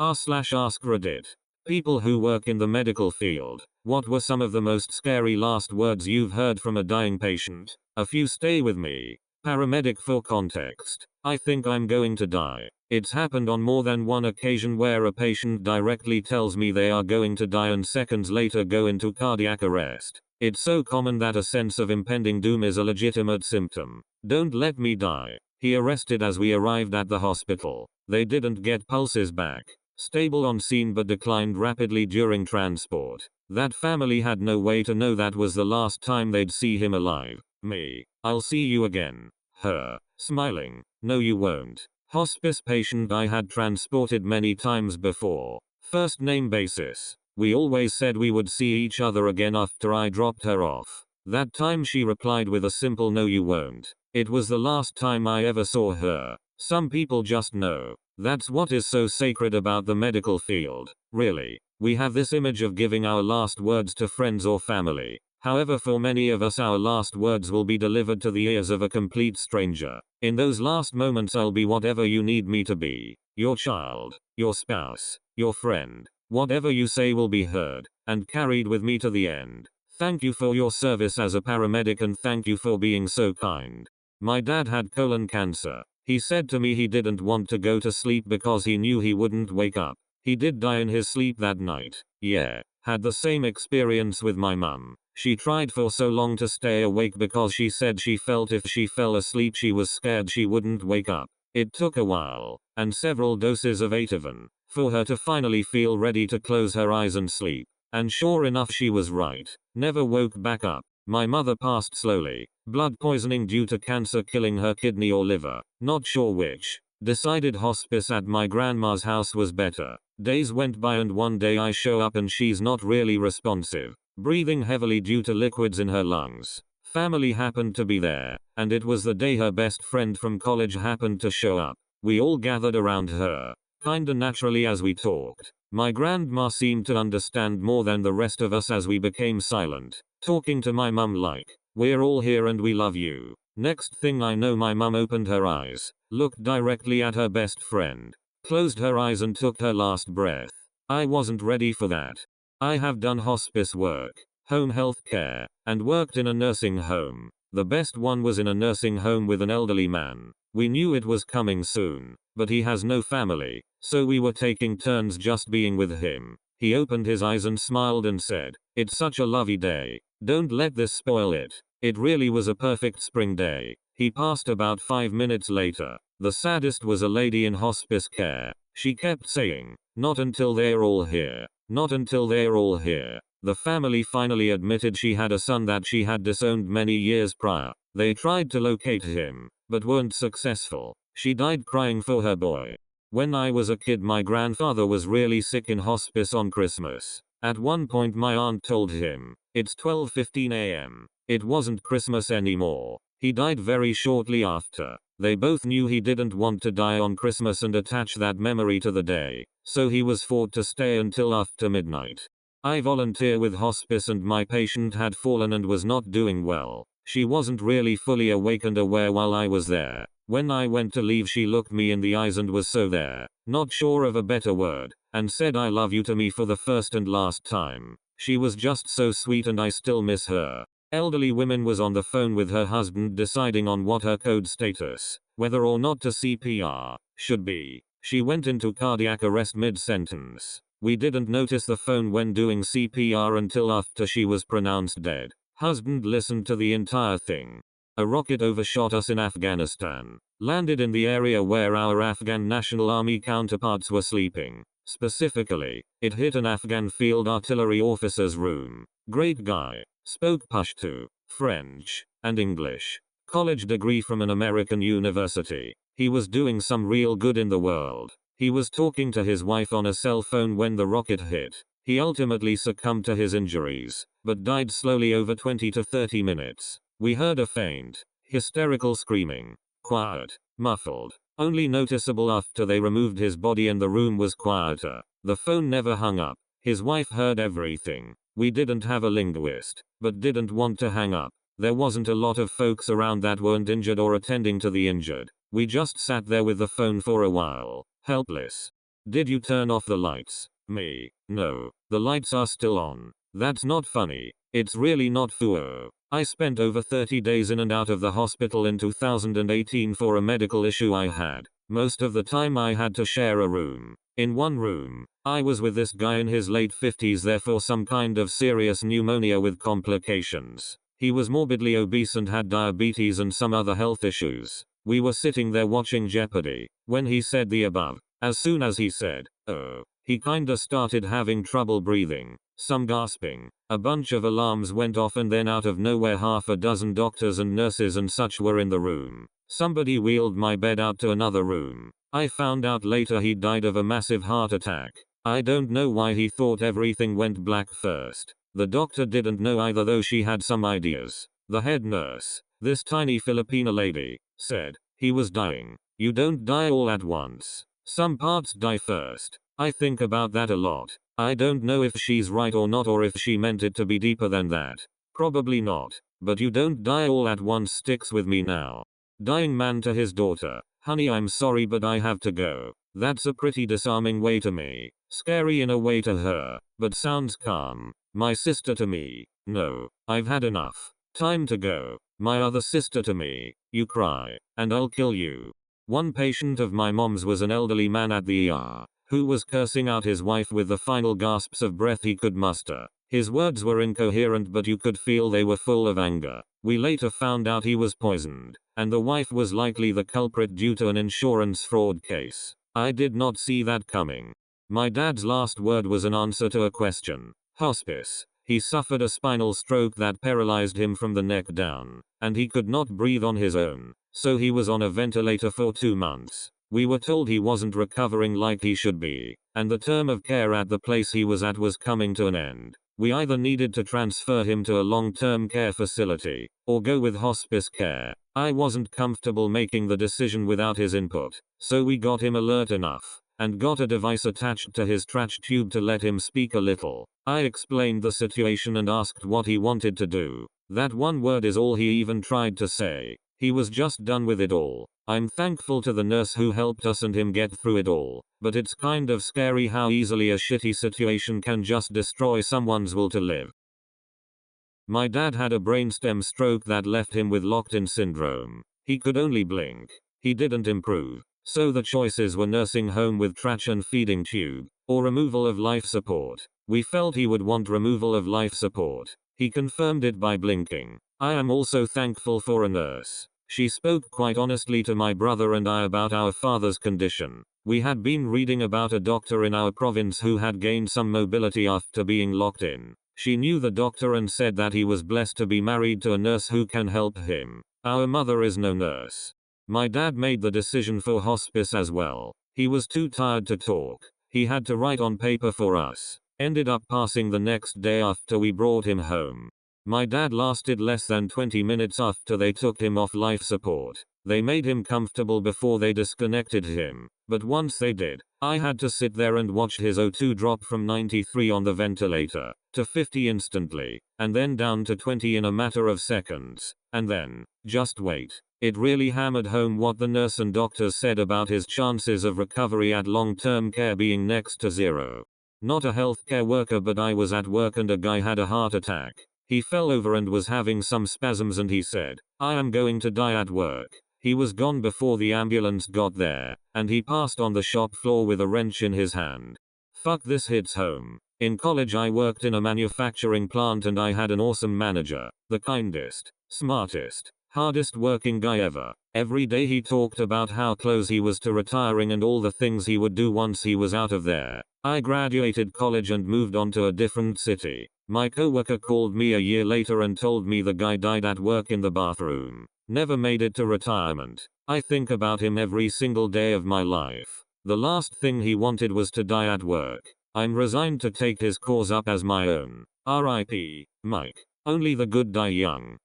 r/AskReddit. People who work in the medical field. What were some of the most scary last words you've heard from a dying patient? A few stay with me. Paramedic for context. I think I'm going to die. It's happened on more than one occasion where a patient directly tells me they are going to die and seconds later go into cardiac arrest. It's so common that a sense of impending doom is a legitimate symptom. Don't let me die. He arrested as we arrived at the hospital. They didn't get pulses back. Stable on scene but declined rapidly during transport. That family had no way to know that was the last time they'd see him alive. Me. I'll see you again. Her. Smiling. No you won't. Hospice patient I had transported many times before. First name basis. We always said we would see each other again after I dropped her off. That time she replied with a simple no you won't. It was the last time I ever saw her. Some people just know. That's what is so sacred about the medical field. Really. We have this image of giving our last words to friends or family. However, for many of us our last words will be delivered to the ears of a complete stranger. In those last moments I'll be whatever you need me to be. Your child, your spouse, your friend. Whatever you say will be heard and carried with me to the end. Thank you for your service as a paramedic and thank you for being so kind. My dad had colon cancer. He said to me he didn't want to go to sleep because he knew he wouldn't wake up. He did die in his sleep that night. Yeah. Had the same experience with my mum. She tried for so long to stay awake because she said she felt if she fell asleep she was scared she wouldn't wake up. It took a while, and several doses of Ativan, for her to finally feel ready to close her eyes and sleep. And sure enough she was right. Never woke back up. My mother passed slowly. Blood poisoning due to cancer killing her kidney or liver. Not sure which. Decided hospice at my grandma's house was better. Days went by and one day I show up and she's not really responsive. Breathing heavily due to liquids in her lungs. Family happened to be there, and it was the day her best friend from college happened to show up. We all gathered around her, kinda naturally as we talked. My grandma seemed to understand more than the rest of us as we became silent, talking to my mum like, "We're all here and we love you." Next thing I know my mum opened her eyes, looked directly at her best friend, closed her eyes and took her last breath. I wasn't ready for that. I have done hospice work, home health care, and worked in a nursing home. The best one was in a nursing home with an elderly man. We knew it was coming soon, but he has no family, so we were taking turns just being with him. He opened his eyes and smiled and said, "It's such a lovely day. Don't let this spoil it." It really was a perfect spring day. He passed about 5 minutes later. The saddest was a lady in hospice care. She kept saying, "Not until they're all here. Not until they're all here." The family finally admitted she had a son that she had disowned many years prior. They tried to locate him, but weren't successful. She died crying for her boy. When I was a kid my grandfather was really sick in hospice on Christmas. At one point my aunt told him, "It's 12:15 a.m. It wasn't Christmas anymore." He died very shortly after. They both knew he didn't want to die on Christmas and attach that memory to the day, so he was forced to stay until after midnight. I volunteer with hospice and my patient had fallen and was not doing well. She wasn't really fully awake and aware while I was there. When I went to leave she looked me in the eyes and was so there, not sure of a better word, and said "I love you" to me for the first and last time. She was just so sweet and I still miss her. Elderly woman was on the phone with her husband deciding on what her code status, whether or not to CPR, should be. She went into cardiac arrest mid-sentence. We didn't notice the phone when doing CPR until after she was pronounced dead. Husband listened to the entire thing. A rocket overshot us in Afghanistan. Landed in the area where our Afghan National Army counterparts were sleeping. Specifically, it hit an Afghan field artillery officer's room. Great guy. Spoke Pashto, French, and English. College degree from an American university. He was doing some real good in the world. He was talking to his wife on a cell phone when the rocket hit. He ultimately succumbed to his injuries, but died slowly over 20 to 30 minutes. We heard a faint, hysterical screaming. Quiet, muffled, only noticeable after they removed his body and the room was quieter. The phone never hung up. His wife heard everything. We didn't have a linguist, but didn't want to hang up. There wasn't a lot of folks around that weren't injured or attending to the injured. We just sat there with the phone for a while, helpless. Did you turn off the lights? Me. No. The lights are still on. That's not funny. It's really not foo. I spent over 30 days in and out of the hospital in 2018 for a medical issue I had. Most of the time I had to share a room. In one room, I was with this guy in his late 50s there for some kind of serious pneumonia with complications. He was morbidly obese and had diabetes and some other health issues. We were sitting there watching Jeopardy when he said the above. As soon as he said, "Oh," he kinda started having trouble breathing, some gasping. A bunch of alarms went off and then out of nowhere half a dozen doctors and nurses and such were in the room. Somebody wheeled my bed out to another room. I found out later he died of a massive heart attack. I don't know why he thought everything went black first. The doctor didn't know either though she had some ideas. The head nurse, this tiny Filipina lady, said, he was dying. You don't die all at once. Some parts die first. I think about that a lot. I don't know if she's right or not or if she meant it to be deeper than that. Probably not. But you don't die all at once sticks with me now. Dying man to his daughter. Honey, I'm sorry but I have to go. That's a pretty disarming way to me. Scary in a way to her, but sounds calm. My sister to me. No, I've had enough. Time to go. My other sister to me. You cry, and I'll kill you. One patient of my mom's was an elderly man at the ER, who was cursing out his wife with the final gasps of breath he could muster. His words were incoherent but you could feel they were full of anger. We later found out he was poisoned, and the wife was likely the culprit due to an insurance fraud case. I did not see that coming. My dad's last word was an answer to a question. Hospice. He suffered a spinal stroke that paralyzed him from the neck down, and he could not breathe on his own, so he was on a ventilator for 2 months. We were told he wasn't recovering like he should be, and the term of care at the place he was at was coming to an end. We either needed to transfer him to a long-term care facility, or go with hospice care. I wasn't comfortable making the decision without his input, so we got him alert enough, and got a device attached to his trach tube to let him speak a little. I explained the situation and asked what he wanted to do. That one word is all he even tried to say. He was just done with it all. I'm thankful to the nurse who helped us and him get through it all, but it's kind of scary how easily a shitty situation can just destroy someone's will to live. My dad had a brainstem stroke that left him with locked-in syndrome. He could only blink. He didn't improve. So the choices were nursing home with trach and feeding tube, or removal of life support. We felt he would want removal of life support. He confirmed it by blinking. I am also thankful for a nurse. She spoke quite honestly to my brother and I about our father's condition. We had been reading about a doctor in our province who had gained some mobility after being locked in. She knew the doctor and said that he was blessed to be married to a nurse who can help him. Our mother is no nurse. My dad made the decision for hospice as well. He was too tired to talk. He had to write on paper for us. Ended up passing the next day after we brought him home. My dad lasted less than 20 minutes after they took him off life support. They made him comfortable before they disconnected him, but once they did, I had to sit there and watch his O2 drop from 93 on the ventilator to 50 instantly, and then down to 20 in a matter of seconds, and then, just wait. It really hammered home what the nurse and doctors said about his chances of recovery at long-term care being next to zero. Not a healthcare worker, but I was at work and a guy had a heart attack. He fell over and was having some spasms and he said, "I am going to die at work." He was gone before the ambulance got there, and he passed on the shop floor with a wrench in his hand. Fuck, this hits home. In college I worked in a manufacturing plant and I had an awesome manager, the kindest, smartest, hardest working guy ever. Every day he talked about how close he was to retiring and all the things he would do once he was out of there. I graduated college and moved on to a different city. My coworker called me a year later and told me the guy died at work in the bathroom. Never made it to retirement. I think about him every single day of my life. The last thing he wanted was to die at work. I'm resigned to take his cause up as my own. R.I.P. Mike. Only the good die young.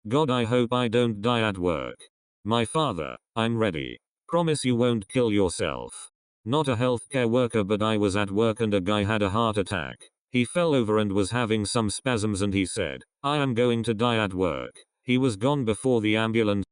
God, I hope I don't die at work. My father, I'm ready. Promise you won't kill yourself. Not a healthcare worker, but I was at work and a guy had a heart attack. He fell over and was having some spasms and he said, "I am going to die at work." He was gone before the ambulance